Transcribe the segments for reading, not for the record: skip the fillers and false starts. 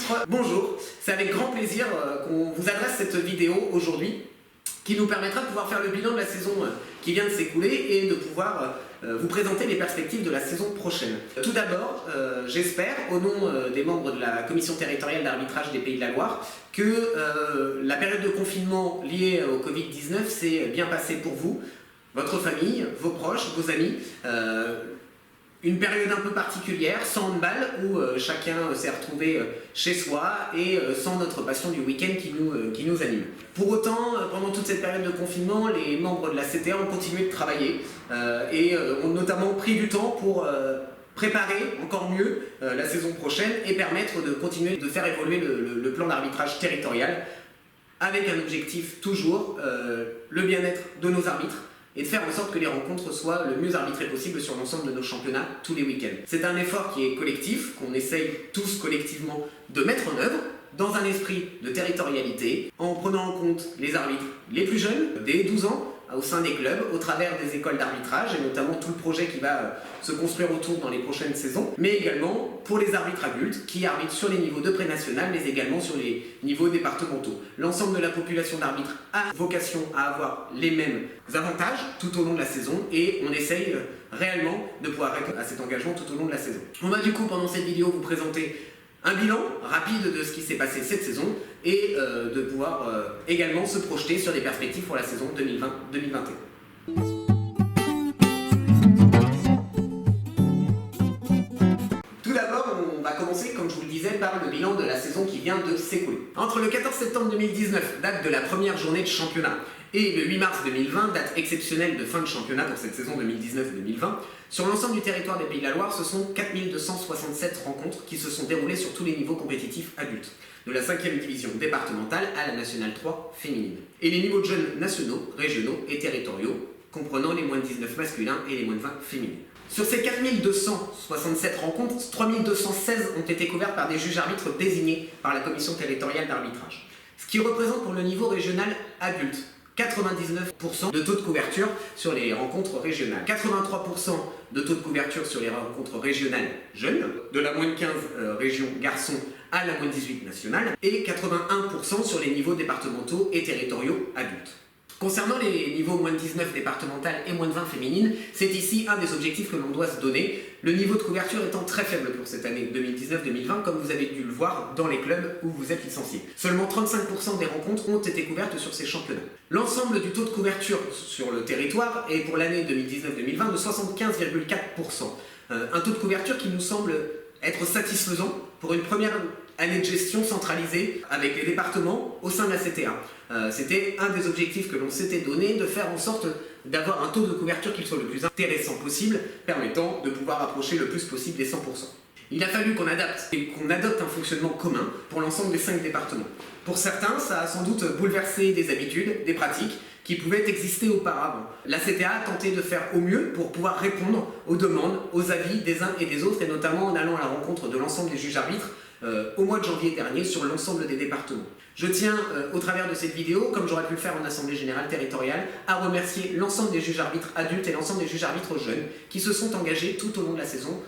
arbitres, bonjour. C'est avec grand plaisir qu'on vous adresse cette vidéo aujourd'hui qui nous permettra de pouvoir faire le bilan de la saison qui vient de s'écouler et de pouvoir vous présenter les perspectives de la saison prochaine. Tout d'abord, j'espère, au nom des membres de la commission territoriale d'arbitrage des Pays de la Loire, que la période de confinement liée au Covid-19 s'est bien passée pour vous, votre famille, vos proches, vos amis. Une période un peu particulière, sans handball, où chacun s'est retrouvé chez soi et sans notre passion du week-end qui nous anime. Pour autant, pendant toute cette période de confinement, les membres de la CTA ont continué de travailler et ont notamment pris du temps pour préparer encore mieux la saison prochaine et permettre de continuer de faire évoluer le plan d'arbitrage territorial avec un objectif toujours, le bien-être de nos arbitres, et de faire en sorte que les rencontres soient le mieux arbitrées possible sur l'ensemble de nos championnats tous les week-ends. C'est un effort qui est collectif, qu'on essaye tous collectivement de mettre en œuvre dans un esprit de territorialité, en prenant en compte les arbitres les plus jeunes, dès 12 ans, au sein des clubs, au travers des écoles d'arbitrage et notamment tout le projet qui va se construire autour dans les prochaines saisons, mais également pour les arbitres adultes qui arbitrent sur les niveaux de pré-national mais également sur les niveaux départementaux. L'ensemble de la population d'arbitres a vocation à avoir les mêmes avantages tout au long de la saison et on essaye réellement de pouvoir répondre à cet engagement tout au long de la saison. On va du coup pendant cette vidéo vous présenter un bilan rapide de ce qui s'est passé cette saison et de pouvoir également se projeter sur des perspectives pour la saison 2020-2021. Tout d'abord, on va commencer, comme je vous le disais, par le bilan de la saison qui vient de s'écouler. Entre le 14 septembre 2019, date de la première journée de championnat, et le 8 mars 2020, date exceptionnelle de fin de championnat pour cette saison 2019-2020, sur l'ensemble du territoire des Pays de la Loire, ce sont 4267 rencontres qui se sont déroulées sur tous les niveaux compétitifs adultes, de la 5e division départementale à la Nationale 3 féminine, et les niveaux de jeunes nationaux, régionaux et territoriaux, comprenant les moins de 19 masculins et les moins de 20 féminines. Sur ces 4267 rencontres, 3216 ont été couvertes par des juges arbitres désignés par la commission territoriale d'arbitrage, ce qui représente pour le niveau régional adulte 99% de taux de couverture sur les rencontres régionales, 83% de taux de couverture sur les rencontres régionales jeunes, de la moins de 15 régions garçons à la moins de 18 nationale, et 81% sur les niveaux départementaux et territoriaux adultes. Concernant les niveaux moins de 19 départementales et moins de 20 féminines, c'est ici un des objectifs que l'on doit se donner, le niveau de couverture étant très faible pour cette année 2019-2020, comme vous avez dû le voir dans les clubs où vous êtes licenciés. Seulement 35% des rencontres ont été couvertes sur ces championnats. L'ensemble du taux de couverture sur le territoire est pour l'année 2019-2020 de 75,4%. Un taux de couverture qui nous semble être satisfaisant pour une première année de gestion centralisée avec les départements au sein de la CTA. C'était un des objectifs que l'on s'était donné, de faire en sorte d'avoir un taux de couverture qui soit le plus intéressant possible, permettant de pouvoir approcher le plus possible des 100%. Il a fallu qu'on adopte un fonctionnement commun pour l'ensemble des 5 départements. Pour certains, ça a sans doute bouleversé des habitudes, des pratiques qui pouvaient exister auparavant. La CTA a tenté de faire au mieux pour pouvoir répondre aux demandes, aux avis des uns et des autres, et notamment en allant à la rencontre de l'ensemble des juges arbitres au mois de janvier dernier sur l'ensemble des départements. Je tiens, au travers de cette vidéo, comme j'aurais pu le faire en Assemblée Générale Territoriale, à remercier l'ensemble des juges arbitres adultes et l'ensemble des juges arbitres jeunes qui se sont engagés tout au long de la saison,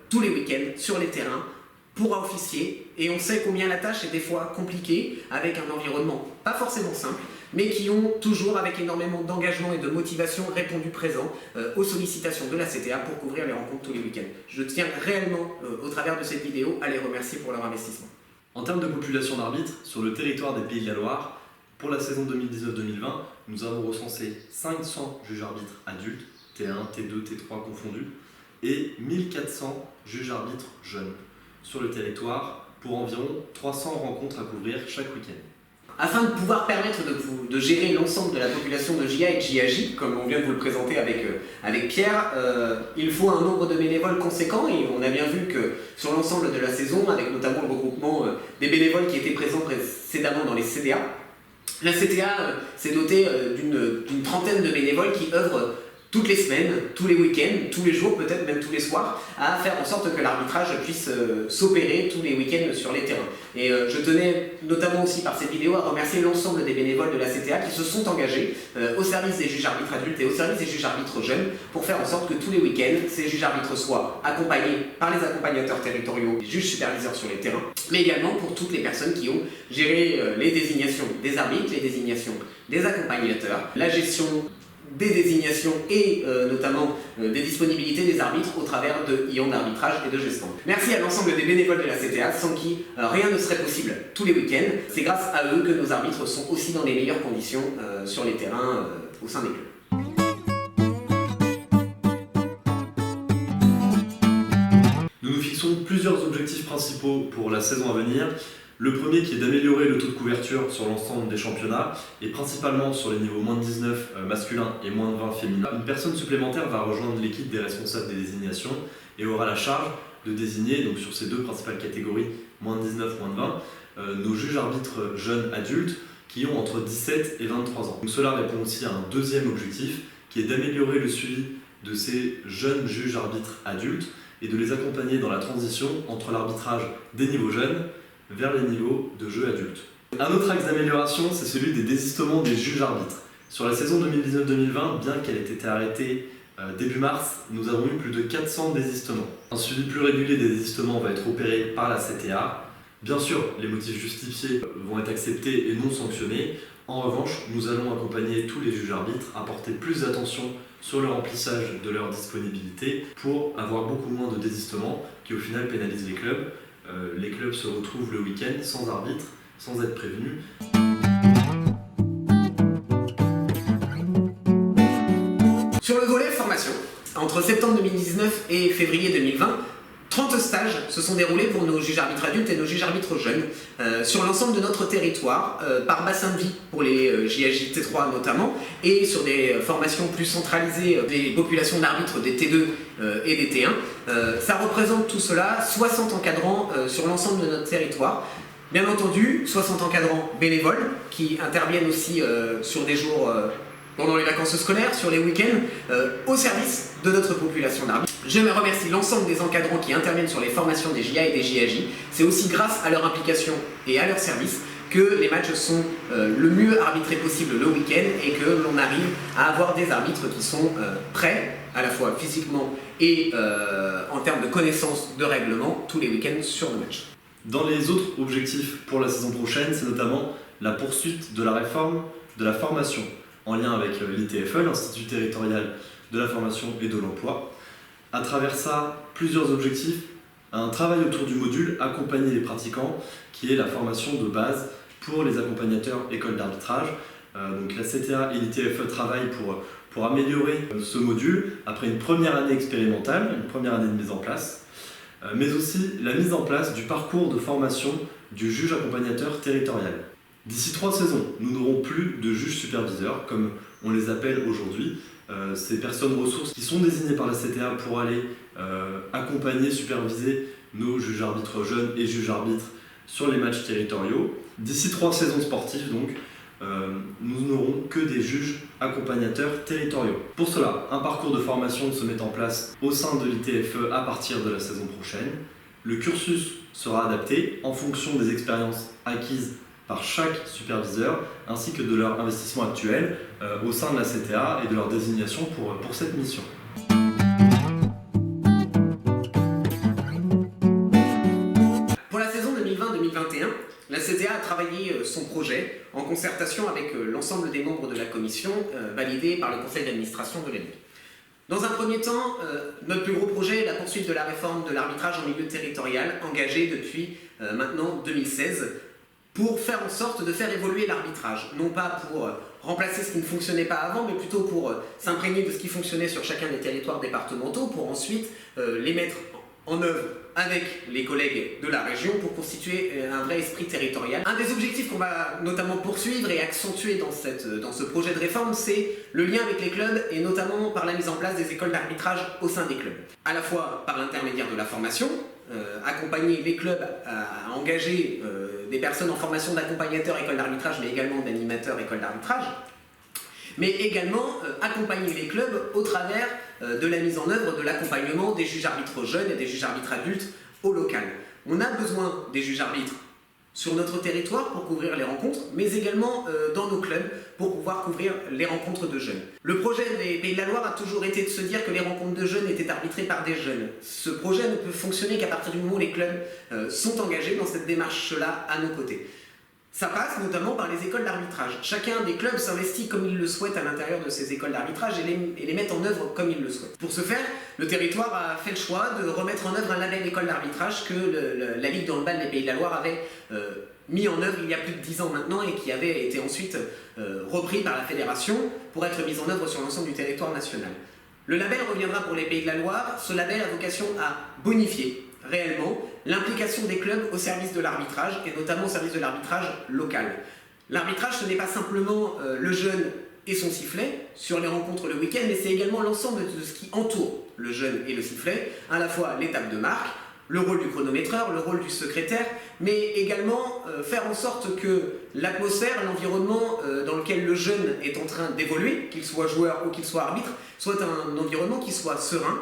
tous les week-ends, sur les terrains, pour officier. Et on sait combien la tâche est des fois compliquée, avec un environnement pas forcément simple, mais qui ont toujours, avec énormément d'engagement et de motivation, répondu présent aux sollicitations de la CTA pour couvrir les rencontres tous les week-ends. Je tiens réellement, au travers de cette vidéo, à les remercier pour leur investissement. En termes de population d'arbitres, sur le territoire des Pays de la Loire, pour la saison 2019-2020, nous avons recensé 500 juges arbitres adultes, T1, T2, T3 confondus, et 1400 juges arbitres jeunes sur le territoire pour environ 300 rencontres à couvrir chaque week-end. Afin de pouvoir permettre de gérer l'ensemble de la population de JA et de JAJ, comme on vient de vous le présenter avec Pierre, il faut un nombre de bénévoles conséquent et on a bien vu que sur l'ensemble de la saison, avec notamment le regroupement des bénévoles qui étaient présents précédemment dans les CTA, la CTA s'est dotée d'une trentaine de bénévoles qui œuvrent toutes les semaines, tous les week-ends, tous les jours, peut-être même tous les soirs, à faire en sorte que l'arbitrage puisse s'opérer tous les week-ends sur les terrains. Et je tenais notamment aussi par cette vidéo à remercier l'ensemble des bénévoles de la CTA qui se sont engagés au service des juges arbitres adultes et au service des juges arbitres jeunes pour faire en sorte que tous les week-ends, ces juges arbitres soient accompagnés par les accompagnateurs territoriaux, les juges superviseurs sur les terrains, mais également pour toutes les personnes qui ont géré les désignations des arbitres, les désignations des accompagnateurs, la gestion des désignations et notamment des disponibilités des arbitres au travers de ION d'arbitrage et de gestion. Merci à l'ensemble des bénévoles de la CTA sans qui rien ne serait possible tous les week-ends. C'est grâce à eux que nos arbitres sont aussi dans les meilleures conditions sur les terrains au sein des clubs. Nous nous fixons plusieurs objectifs principaux pour la saison à venir. Le premier qui est d'améliorer le taux de couverture sur l'ensemble des championnats et principalement sur les niveaux moins de 19 masculin et moins de 20 féminin. Une personne supplémentaire va rejoindre l'équipe des responsables des désignations et aura la charge de désigner, donc sur ces deux principales catégories, moins de 19, moins de 20, nos juges arbitres jeunes adultes qui ont entre 17 et 23 ans. Donc cela répond aussi à un deuxième objectif qui est d'améliorer le suivi de ces jeunes juges arbitres adultes et de les accompagner dans la transition entre l'arbitrage des niveaux jeunes vers les niveaux de jeu adultes. Un autre axe d'amélioration, c'est celui des désistements des juges arbitres. Sur la saison 2019-2020, bien qu'elle ait été arrêtée début mars, nous avons eu plus de 400 désistements. Un suivi plus régulier des désistements va être opéré par la CTA. Bien sûr, les motifs justifiés vont être acceptés et non sanctionnés. En revanche, nous allons accompagner tous les juges arbitres à porter plus d'attention sur le remplissage de leur disponibilité pour avoir beaucoup moins de désistements qui au final pénalisent les clubs. Les clubs se retrouvent le week-end sans arbitre, sans être prévenus. Sur le volet formation, entre septembre 2019 et février 2020, 30 stages se sont déroulés pour nos juges arbitres adultes et nos juges arbitres jeunes sur l'ensemble de notre territoire, par bassin de vie pour les JAJ T3 notamment, et sur des formations plus centralisées des populations d'arbitres des T2 et des T1. Ça représente tout cela 60 encadrants sur l'ensemble de notre territoire. Bien entendu, 60 encadrants bénévoles qui interviennent aussi sur des jours pendant les vacances scolaires, sur les week-ends, au service de notre population d'arbitres. Je me remercie l'ensemble des encadrants qui interviennent sur les formations des JA et des JAJ. C'est aussi grâce à leur implication et à leur service que les matchs sont le mieux arbitrés possible le week-end et que l'on arrive à avoir des arbitres qui sont prêts, à la fois physiquement et en termes de connaissance de règlement, tous les week-ends sur nos matchs. Dans les autres objectifs pour la saison prochaine, c'est notamment la poursuite de la réforme de la formation, en lien avec l'ITFE, l'Institut territorial de la formation et de l'emploi. À travers ça, plusieurs objectifs, un travail autour du module accompagner les pratiquants, qui est la formation de base pour les accompagnateurs écoles d'arbitrage. Donc la CTA et l'ITFE travaillent pour améliorer ce module après une première année expérimentale, une première année de mise en place, mais aussi la mise en place du parcours de formation du juge accompagnateur territorial. D'ici 3 saisons, nous n'aurons plus de juges superviseurs, comme on les appelle aujourd'hui. Ces personnes ressources qui sont désignées par la CTA pour aller accompagner, superviser nos juges arbitres jeunes et juges arbitres sur les matchs territoriaux. D'ici 3 saisons sportives, donc, nous n'aurons que des juges accompagnateurs territoriaux. Pour cela, un parcours de formation se met en place au sein de l'ITFE à partir de la saison prochaine. Le cursus sera adapté en fonction des expériences acquises par chaque superviseur, ainsi que de leur investissement actuel au sein de la CTA et de leur désignation pour cette mission. Pour la saison 2020-2021, la CTA a travaillé son projet en concertation avec l'ensemble des membres de la commission validée par le conseil d'administration de l'ENEC. Dans un premier temps, notre plus gros projet est la poursuite de la réforme de l'arbitrage en milieu territorial, engagée depuis maintenant 2016, pour faire en sorte de faire évoluer l'arbitrage, non pas pour remplacer ce qui ne fonctionnait pas avant, mais plutôt pour s'imprégner de ce qui fonctionnait sur chacun des territoires départementaux, pour ensuite les mettre en œuvre avec les collègues de la région pour constituer un vrai esprit territorial. Un des objectifs qu'on va notamment poursuivre et accentuer dans ce projet de réforme, c'est le lien avec les clubs et notamment par la mise en place des écoles d'arbitrage au sein des clubs. À la fois par l'intermédiaire de la formation, accompagner les clubs à engager des personnes en formation d'accompagnateurs école d'arbitrage, mais également d'animateurs école d'arbitrage, mais également accompagner les clubs au travers de la mise en œuvre de l'accompagnement des juges arbitres jeunes et des juges arbitres adultes au local. On a besoin des juges arbitres sur notre territoire pour couvrir les rencontres, mais également dans nos clubs pour pouvoir couvrir les rencontres de jeunes. Le projet des Pays de la Loire a toujours été de se dire que les rencontres de jeunes étaient arbitrées par des jeunes. Ce projet ne peut fonctionner qu'à partir du moment où les clubs sont engagés dans cette démarche-là à nos côtés. Ça passe notamment par les écoles d'arbitrage. Chacun des clubs s'investit comme il le souhaite à l'intérieur de ces écoles d'arbitrage et les met en œuvre comme il le souhaite. Pour ce faire, le territoire a fait le choix de remettre en œuvre un label école d'arbitrage que la Ligue de handball des Pays de la Loire avait mis en œuvre il y a plus de 10 ans maintenant et qui avait été ensuite repris par la fédération pour être mis en œuvre sur l'ensemble du territoire national. Le label reviendra pour les Pays de la Loire. Ce label a vocation à bonifier réellement l'implication des clubs au service de l'arbitrage et notamment au service de l'arbitrage local. L'arbitrage, ce n'est pas simplement le jeune et son sifflet sur les rencontres le week-end, mais c'est également l'ensemble de ce qui entoure le jeune et le sifflet, à la fois l'étape de marque, le rôle du chronométreur, le rôle du secrétaire, mais également faire en sorte que l'atmosphère, l'environnement dans lequel le jeune est en train d'évoluer, qu'il soit joueur ou qu'il soit arbitre, soit un environnement qui soit serein,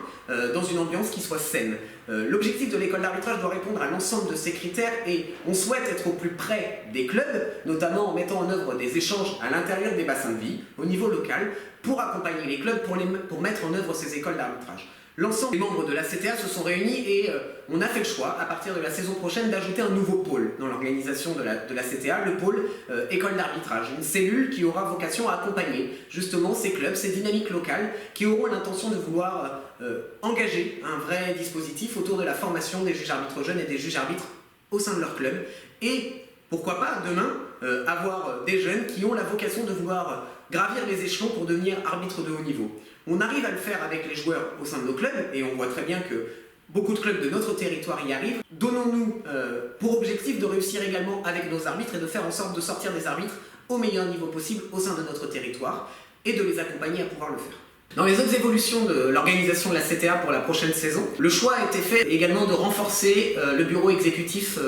dans une ambiance qui soit saine. L'objectif de l'école d'arbitrage doit répondre à l'ensemble de ces critères et on souhaite être au plus près des clubs, notamment en mettant en œuvre des échanges à l'intérieur des bassins de vie, au niveau local, pour accompagner les clubs, pour mettre en œuvre ces écoles d'arbitrage. L'ensemble des membres de la CTA se sont réunis et on a fait le choix, à partir de la saison prochaine, d'ajouter un nouveau pôle dans l'organisation de la CTA, le pôle école d'arbitrage. Une cellule qui aura vocation à accompagner justement ces clubs, ces dynamiques locales qui auront l'intention de vouloir engager un vrai dispositif autour de la formation des juges arbitres jeunes et des juges arbitres au sein de leur club. Et pourquoi pas demain avoir des jeunes qui ont la vocation de vouloir gravir les échelons pour devenir arbitres de haut niveau. On arrive à le faire avec les joueurs au sein de nos clubs et on voit très bien que beaucoup de clubs de notre territoire y arrivent. Donnons-nous pour objectif de réussir également avec nos arbitres et de faire en sorte de sortir des arbitres au meilleur niveau possible au sein de notre territoire et de les accompagner à pouvoir le faire. Dans les autres évolutions de l'organisation de la CTA pour la prochaine saison, le choix a été fait également de renforcer le bureau exécutif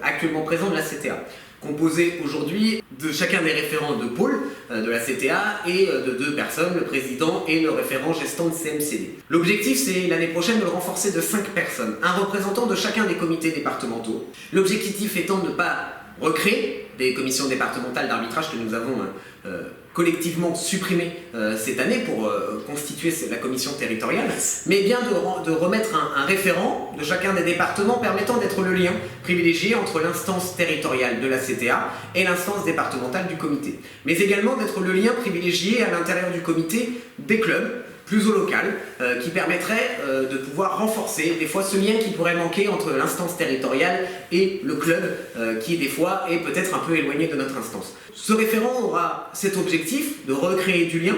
actuellement présent de la CTA, composé aujourd'hui de chacun des référents de pôle de la CTA et de 2 personnes, le président et le référent gestant de CMCD. L'objectif, c'est l'année prochaine de le renforcer de 5 personnes, un représentant de chacun des comités départementaux. L'objectif étant de ne pas recréer des commissions départementales d'arbitrage que nous avons collectivement supprimées cette année pour constituer la commission territoriale, mais bien de remettre un référent de chacun des départements permettant d'être le lien privilégié entre l'instance territoriale de la CTA et l'instance départementale du comité, mais également d'être le lien privilégié à l'intérieur du comité des clubs, plus au local, qui permettrait de pouvoir renforcer des fois ce lien qui pourrait manquer entre l'instance territoriale et le club qui des fois est peut-être un peu éloigné de notre instance. Ce référent aura cet objectif de recréer du lien,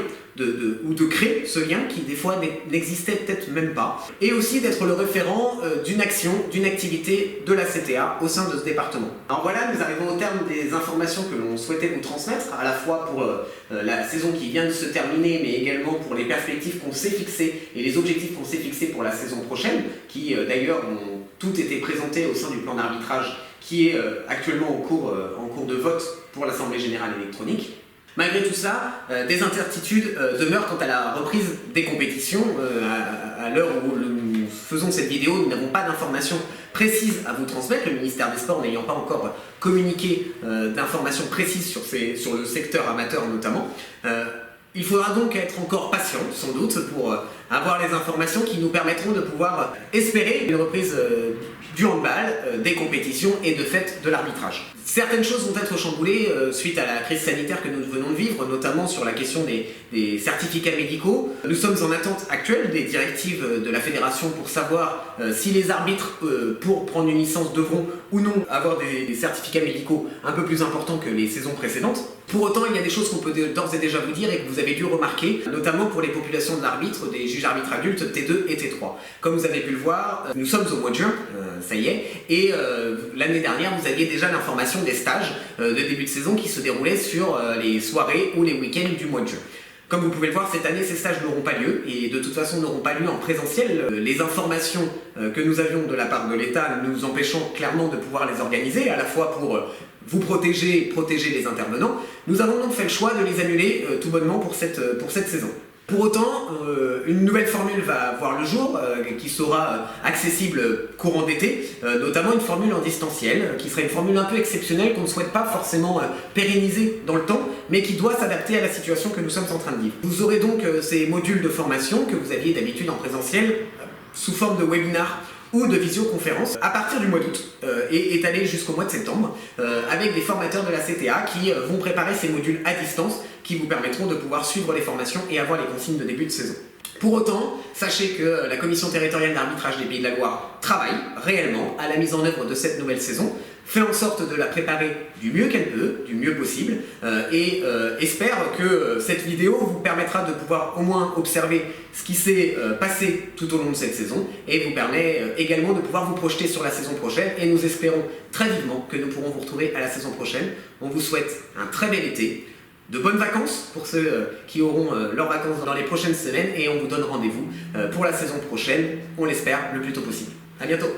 ou de créer ce lien qui des fois n'existait peut-être même pas, et aussi d'être le référent d'une action, d'une activité de la CTA au sein de ce département. Alors voilà, nous arrivons au terme des informations que l'on souhaitait vous transmettre, à la fois pour la saison qui vient de se terminer, mais également pour les perspectives qu'on s'est fixées et les objectifs qu'on s'est fixés pour la saison prochaine, qui d'ailleurs ont toutes été présentés au sein du plan d'arbitrage qui est actuellement en cours de vote pour l'Assemblée Générale électronique. Malgré tout ça, des incertitudes demeurent quant à la reprise des compétitions. À l'heure où nous faisons cette vidéo, nous n'avons pas d'informations précises à vous transmettre, le ministère des Sports n'ayant pas encore communiqué d'informations précises sur le secteur amateur notamment. Il faudra donc être encore patient, sans doute, pour avoir les informations qui nous permettront de pouvoir espérer une reprise du handball, des compétitions et de fait de l'arbitrage. Certaines choses vont être chamboulées suite à la crise sanitaire que nous venons de vivre, notamment sur la question des certificats médicaux. Nous sommes en attente actuelle des directives de la fédération pour savoir si les arbitres, pour prendre une licence, devront ou non avoir des certificats médicaux un peu plus importants que les saisons précédentes. Pour autant, il y a des choses qu'on peut d'ores et déjà vous dire et que vous avez dû remarquer, notamment pour les populations de l'arbitre, des juges arbitres adultes T2 et T3. Comme vous avez pu le voir, nous sommes au mois de juin, ça y est, et l'année dernière, vous aviez déjà l'information des stages de début de saison qui se déroulaient sur les soirées ou les week-ends du mois de juin. Comme vous pouvez le voir, cette année, ces stages n'auront pas lieu et de toute façon n'auront pas lieu en présentiel. Les informations que nous avions de la part de l'État nous empêchant clairement de pouvoir les organiser, à la fois pour vous protéger les intervenants. Nous avons donc fait le choix de les annuler tout bonnement pour cette saison. Pour autant, une nouvelle formule va voir le jour, qui sera accessible courant d'été, notamment une formule en distanciel, qui serait une formule un peu exceptionnelle qu'on ne souhaite pas forcément pérenniser dans le temps, mais qui doit s'adapter à la situation que nous sommes en train de vivre. Vous aurez donc ces modules de formation que vous aviez d'habitude en présentiel, sous forme de webinar ou de visioconférence à partir du mois d'août et étalé jusqu'au mois de septembre avec des formateurs de la CTA qui vont préparer ces modules à distance qui vous permettront de pouvoir suivre les formations et avoir les consignes de début de saison. Pour autant, sachez que la Commission territoriale d'arbitrage des Pays de la Loire travaille réellement à la mise en œuvre de cette nouvelle saison, fait en sorte de la préparer du mieux qu'elle peut, du mieux possible, et espère que cette vidéo vous permettra de pouvoir au moins observer ce qui s'est passé tout au long de cette saison, et vous permet également de pouvoir vous projeter sur la saison prochaine, et nous espérons très vivement que nous pourrons vous retrouver à la saison prochaine. On vous souhaite un très bel été, de bonnes vacances pour ceux qui auront leurs vacances dans les prochaines semaines, et on vous donne rendez-vous pour la saison prochaine, on l'espère, le plus tôt possible. À bientôt.